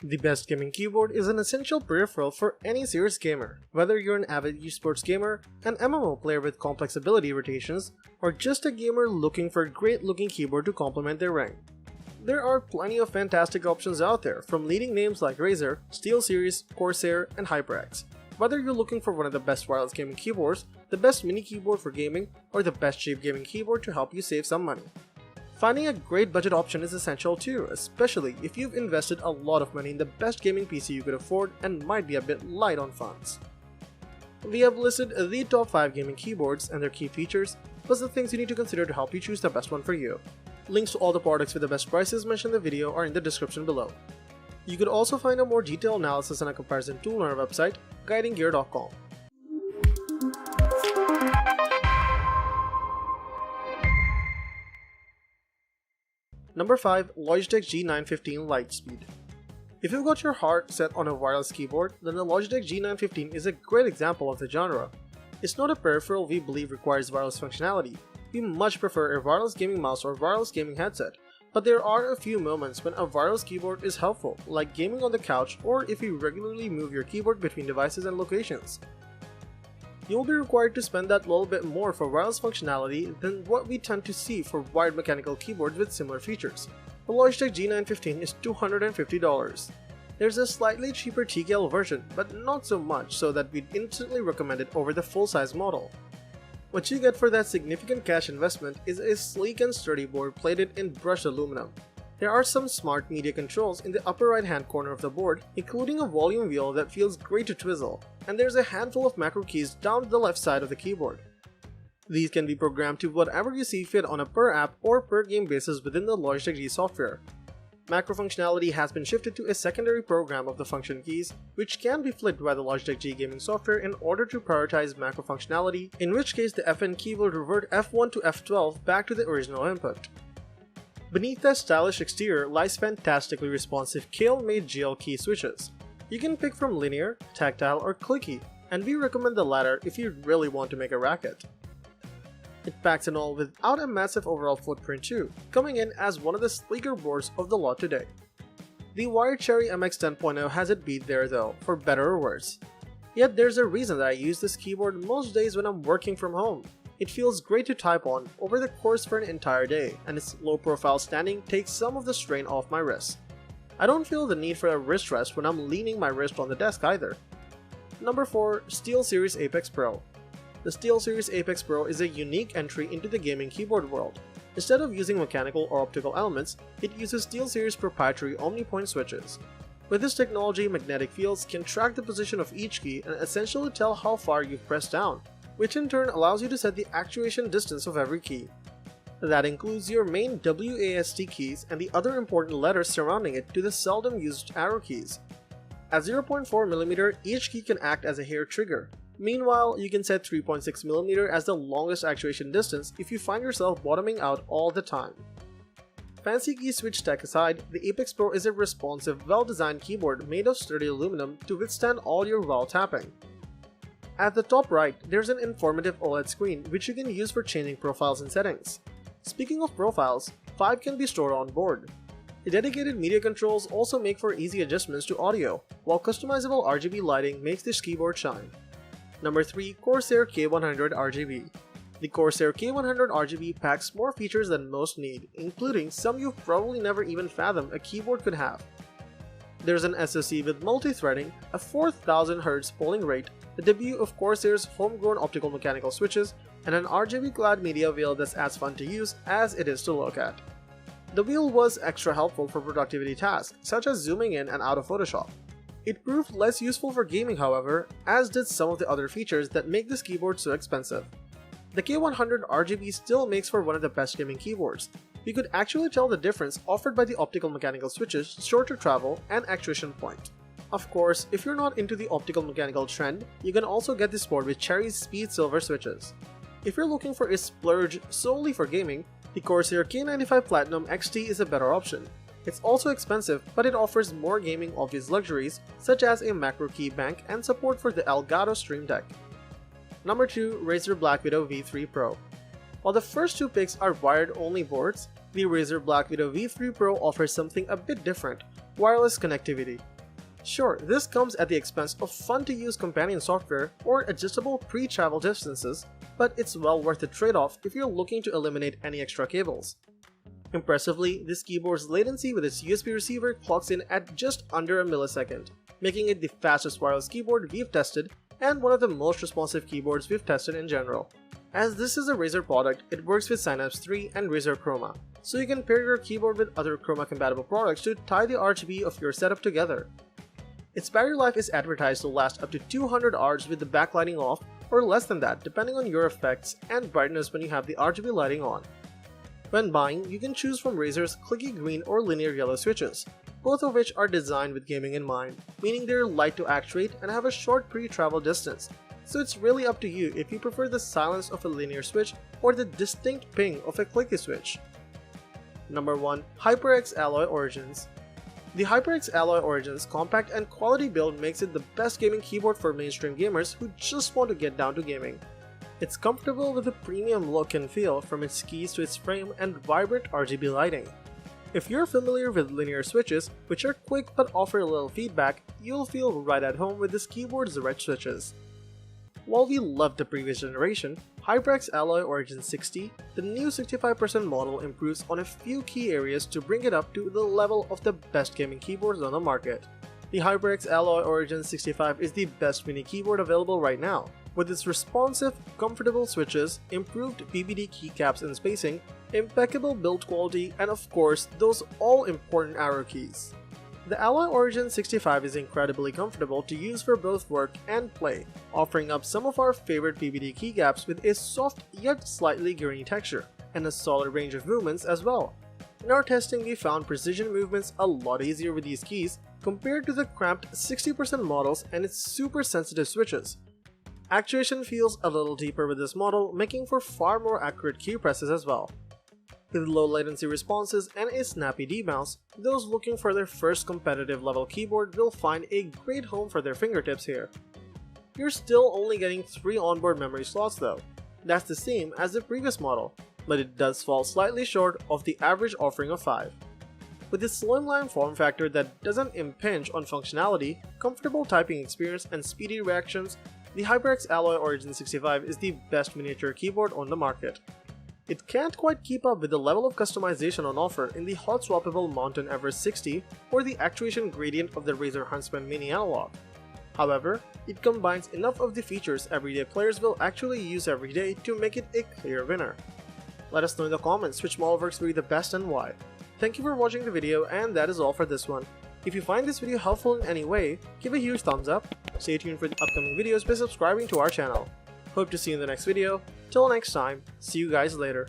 The best gaming keyboard is an essential peripheral for any serious gamer, whether you're an avid esports gamer, an MMO player with complex ability rotations, or just a gamer looking for a great looking keyboard to complement their ring. There are plenty of fantastic options out there from leading names like Razer, SteelSeries, Corsair, and HyperX. Whether you're looking for one of the best wireless gaming keyboards, the best mini keyboard for gaming, or the best cheap gaming keyboard to help you save some money. Finding a great budget option is essential too, especially if you've invested a lot of money in the best gaming PC you could afford and might be a bit light on funds. We have listed the top 5 gaming keyboards and their key features, plus the things you need to consider to help you choose the best one for you. Links to all the products with the best prices mentioned in the video are in the description below. You could also find a more detailed analysis and a comparison tool on our website, guidinggear.com. Number 5. Logitech G715 Lightspeed. If you've got your heart set on a wireless keyboard, then the Logitech G715 is a great example of the genre. It's not a peripheral we believe requires wireless functionality. We much prefer a wireless gaming mouse or wireless gaming headset, but there are a few moments when a wireless keyboard is helpful, like gaming on the couch or if you regularly move your keyboard between devices and locations. You'll be required to spend that little bit more for wireless functionality than what we tend to see for wired mechanical keyboards with similar features. The Logitech G715 is $250. There's a slightly cheaper TKL version, but not so much so that we'd instantly recommend it over the full-size model. What you get for that significant cash investment is a sleek and sturdy board plated in brushed aluminum. There are some smart media controls in the upper right hand corner of the board, including a volume wheel that feels great to twizzle, and there's a handful of macro keys down the left side of the keyboard. These can be programmed to whatever you see fit on a per app or per game basis within the Logitech G software. Macro functionality has been shifted to a secondary program of the function keys, which can be flicked by the Logitech G gaming software in order to prioritize macro functionality, in which case the FN key will revert F1 to F12 back to the original input. Beneath that stylish exterior lies fantastically responsive Kailh-made GL key switches. You can pick from linear, tactile, or clicky, and we recommend the latter if you really want to make a racket. It packs in all without a massive overall footprint too, coming in as one of the sleeker boards of the lot today. The Wired Cherry MX 10.0 has it beat there though, for better or worse. Yet there's a reason that I use this keyboard most days when I'm working from home. It feels great to type on over the course for an entire day, and its low profile standing takes some of the strain off my wrist. I don't feel the need for a wrist rest when I'm leaning my wrist on the desk either. Number 4. SteelSeries Apex Pro. The SteelSeries Apex Pro is a unique entry into the gaming keyboard world. Instead of using mechanical or optical elements, it uses SteelSeries proprietary OmniPoint switches. With this technology, magnetic fields can track the position of each key and essentially tell how far you've pressed down, which in turn allows you to set the actuation distance of every key. That includes your main WASD keys and the other important letters surrounding it to the seldom used arrow keys. At 0.4mm, each key can act as a hair trigger. Meanwhile, you can set 3.6mm as the longest actuation distance if you find yourself bottoming out all the time. Fancy key switch tech aside, the Apex Pro is a responsive, well-designed keyboard made of sturdy aluminum to withstand all your while tapping. At the top right, there's an informative OLED screen which you can use for changing profiles and settings. Speaking of profiles, 5 can be stored on board. The dedicated media controls also make for easy adjustments to audio, while customizable RGB lighting makes this keyboard shine. Number 3. Corsair K100 RGB. The Corsair K100 RGB packs more features than most need, including some you've probably never even fathomed a keyboard could have. There's an SoC with multi-threading, a 4000Hz polling rate, the debut of Corsair's homegrown optical mechanical switches, and an RGB-clad media wheel that's as fun to use as it is to look at. The wheel was extra helpful for productivity tasks, such as zooming in and out of Photoshop. It proved less useful for gaming however, as did some of the other features that make this keyboard so expensive. The K100 RGB still makes for one of the best gaming keyboards. You could actually tell the difference offered by the optical mechanical switches, shorter travel, and actuation point. Of course, if you're not into the optical mechanical trend, you can also get this board with Cherry's Speed Silver switches. If you're looking for a splurge solely for gaming, the Corsair K95 Platinum XT is a better option. It's also expensive, but it offers more gaming obvious luxuries such as a macro key bank and support for the Elgato Stream Deck. Number 2. Razer Black Widow V3 Pro. While the first two picks are wired-only boards, the Razer Black Widow V3 Pro offers something a bit different, Wireless connectivity. Sure, this comes at the expense of fun-to-use companion software or adjustable pre-travel distances, but it's well worth the trade-off if you're looking to eliminate any extra cables. Impressively, this keyboard's latency with its USB receiver clocks in at just under a millisecond, making it the fastest wireless keyboard we've tested and one of the most responsive keyboards we've tested in general. As this is a Razer product, it works with Synapse 3 and Razer Chroma, so you can pair your keyboard with other Chroma-compatible products to tie the RGB of your setup together. Its battery life is advertised to last up to 200 hours with the backlighting off, or less than that depending on your effects and brightness when you have the RGB lighting on. When buying, you can choose from Razer's clicky green or linear yellow switches, both of which are designed with gaming in mind, meaning they're light to actuate and have a short pre-travel distance, so it's really up to you if you prefer the silence of a linear switch or the distinct ping of a clicky switch. Number 1. HyperX Alloy Origins. The HyperX Alloy Origins compact and quality build makes it the best gaming keyboard for mainstream gamers who just want to get down to gaming. It's comfortable with a premium look and feel from its keys to its frame and vibrant RGB lighting. If you're familiar with linear switches, which are quick but offer a little feedback, you'll feel right at home with this keyboard's red switches. While we loved the previous generation, HyperX Alloy Origin 60, the new 65% model improves on a few key areas to bring it up to the level of the best gaming keyboards on the market. The HyperX Alloy Origin 65 is the best mini keyboard available right now, with its responsive, comfortable switches, improved PVD keycaps and spacing, impeccable build quality, and of course, those all-important arrow keys. The Alloy Origin 65 is incredibly comfortable to use for both work and play, offering up some of our favorite PVD keycaps with a soft yet slightly grainy texture, and a solid range of movements as well. In our testing, we found precision movements a lot easier with these keys compared to the cramped 60% models and its super sensitive switches. Actuation feels a little deeper with this model, making for far more accurate key presses as well. With low latency responses and a snappy D-mouse, those looking for their first competitive level keyboard will find a great home for their fingertips here. You're still only getting 3 onboard memory slots though. That's the same as the previous model, but it does fall slightly short of the average offering of 5. With its slimline form factor that doesn't impinge on functionality, comfortable typing experience, and speedy reactions, the HyperX Alloy Origin 65 is the best miniature keyboard on the market. It can't quite keep up with the level of customization on offer in the hot swappable Mountain Everest 60 or the actuation gradient of the Razer Huntsman Mini Analog. However, it combines enough of the features everyday players will actually use every day to make it a clear winner. Let us know in the comments which model works for you the best and why. Thank you for watching the video, and that is all for this one. If you find this video helpful in any way, give a huge thumbs up, stay tuned for the upcoming videos by subscribing to our channel. Hope to see you in the next video. Till next time, see you guys later.